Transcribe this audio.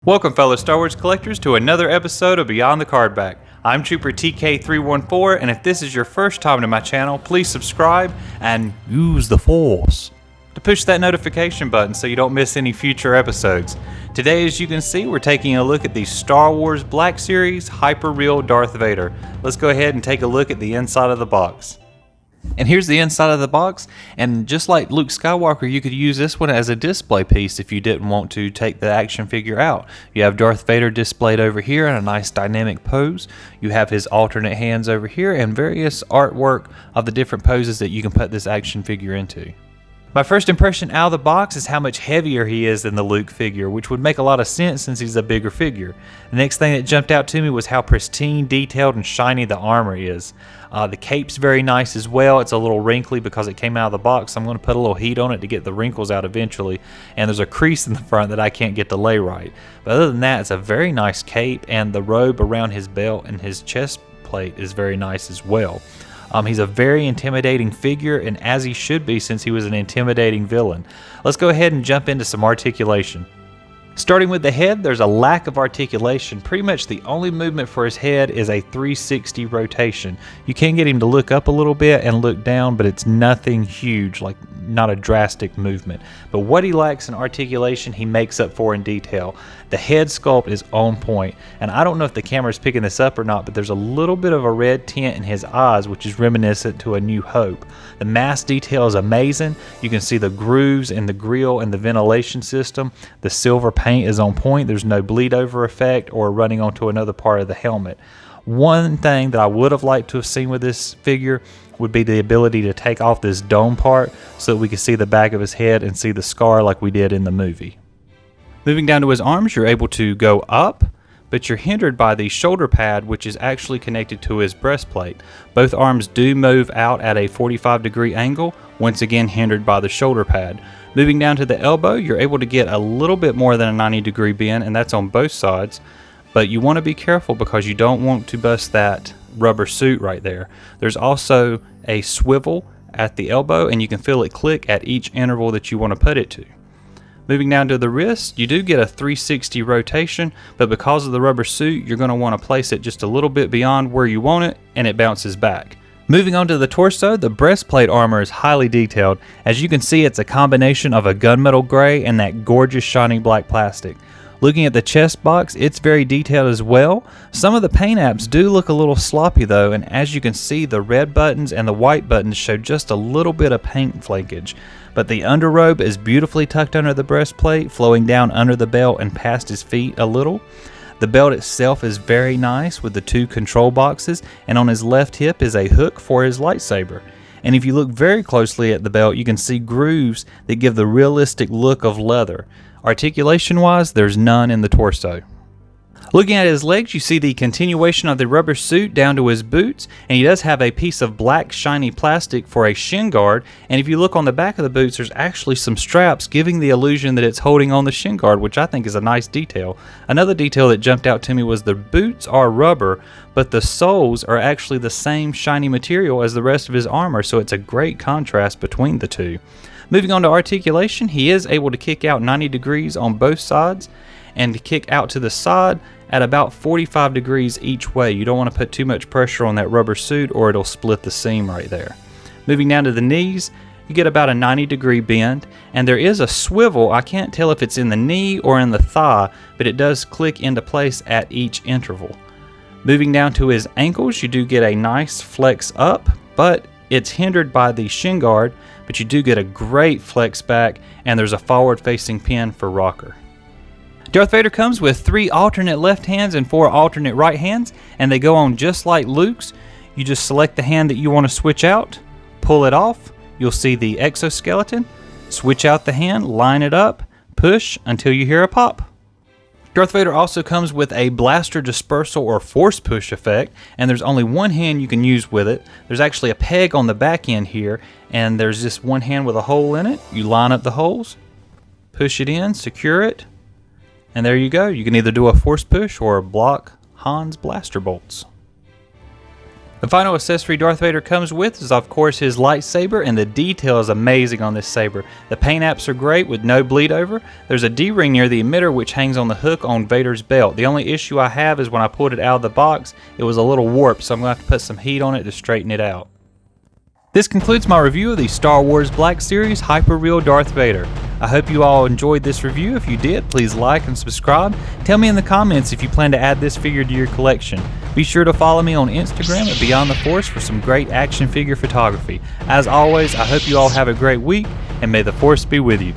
Welcome fellow Star Wars collectors to another episode of Beyond the Cardback. I'm Trooper TK314, and if this is your first time to my channel, please subscribe and use the Force to push that notification button so you don't miss any future episodes. Today, as you can see, we're taking a look at the Star Wars Black Series Hyperreal Darth Vader. Let's go ahead and take a look at the inside of the box. And here's the inside of the box, and just like Luke Skywalker, you could use this one as a display piece if you didn't want to take the action figure out. You have Darth Vader displayed over here in a nice dynamic pose. You have his alternate hands over here and various artwork of the different poses that you can put this action figure into. My first impression out of the box is how much heavier he is than the Luke figure, which would make a lot of sense since he's a bigger figure. The next thing that jumped out to me was how pristine, detailed, and shiny the armor is. The cape's very nice as well. It's a little wrinkly because it came out of the box. I'm going to put a little heat on it to get the wrinkles out eventually. And there's a crease in the front that I can't get to lay right. But other than that, it's a very nice cape, and the robe around his belt and his chest plate is very nice as well. He's a very intimidating figure, and as he should be since he was an intimidating villain. Let's go ahead and jump into some articulation. Starting with the head, there's a lack of articulation. Pretty much the only movement for his head is a 360 rotation. You can get him to look up a little bit and look down, but it's nothing huge, like not a drastic movement. But what he lacks in articulation, he makes up for in detail. The head sculpt is on point, and I don't know if the camera is picking this up or not, but there's a little bit of a red tint in his eyes, which is reminiscent to A New Hope. The mask detail is amazing. You can see the grooves in the grille and the ventilation system. The silver paint is on point. There's no bleed over effect or running onto another part of the helmet. One thing that I would have liked to have seen with this figure would be the ability to take off this dome part so that we could see the back of his head and see the scar like we did in the movie. Moving down to his arms, you're able to go up, but you're hindered by the shoulder pad, which is actually connected to his breastplate. Both arms do move out at a 45-degree angle, once again hindered by the shoulder pad. Moving down to the elbow, you're able to get a little bit more than a 90-degree bend, and that's on both sides. But you want to be careful because you don't want to bust that rubber suit right there. There's also a swivel at the elbow, and you can feel it click at each interval that you want to put it to. Moving down to the wrist, you do get a 360 rotation, but because of the rubber suit, you're going to want to place it just a little bit beyond where you want it, and it bounces back. Moving on to the torso, the breastplate armor is highly detailed. As you can see, it's a combination of a gunmetal gray and that gorgeous shiny black plastic. Looking at the chest box, it's very detailed as well. Some of the paint apps do look a little sloppy though, and as you can see, the red buttons and the white buttons show just a little bit of paint flakage. But the underrobe is beautifully tucked under the breastplate, flowing down under the belt and past his feet a little. The belt itself is very nice with the two control boxes, and on his left hip is a hook for his lightsaber. And if you look very closely at the belt, you can see grooves that give the realistic look of leather. Articulation wise, there's none in the torso. Looking at his legs, you see the continuation of the rubber suit down to his boots, and he does have a piece of black shiny plastic for a shin guard, and if you look on the back of the boots, there's actually some straps giving the illusion that it's holding on the shin guard, which I think is a nice detail. Another detail that jumped out to me was the boots are rubber, but the soles are actually the same shiny material as the rest of his armor, so it's a great contrast between the two. Moving on to articulation, he is able to kick out 90 degrees on both sides, and to kick out to the side at about 45 degrees each way. You don't want to put too much pressure on that rubber suit or it'll split the seam right there. Moving down to the knees, you get about a 90-degree bend, and there is a swivel. I can't tell if it's in the knee or in the thigh, but it does click into place at each interval. Moving down to his ankles, you do get a nice flex up, but it's hindered by the shin guard, but you do get a great flex back, and there's a forward-facing pin for rocker. Darth Vader comes with 3 alternate left hands and 4 alternate right hands, and they go on just like Luke's. You just select the hand that you want to switch out, pull it off, you'll see the exoskeleton, switch out the hand, line it up, push until you hear a pop. Darth Vader also comes with a blaster dispersal or force push effect, and there's only one hand you can use with it. There's actually a peg on the back end here, and there's just one hand with a hole in it. You line up the holes, push it in, secure it, and there you go. You can either do a force push or block Han's blaster bolts. The final accessory Darth Vader comes with is of course his lightsaber, and the detail is amazing on this saber. The paint apps are great with no bleed over. There's a D-ring near the emitter which hangs on the hook on Vader's belt. The only issue I have is when I pulled it out of the box, it was a little warped, so I'm going to have to put some heat on it to straighten it out. This concludes my review of the Star Wars Black Series Hyperreal Darth Vader. I hope you all enjoyed this review. If you did, please like and subscribe. Tell me in the comments if you plan to add this figure to your collection. Be sure to follow me on Instagram at Beyond the Force for some great action figure photography. As always, I hope you all have a great week, and may the Force be with you.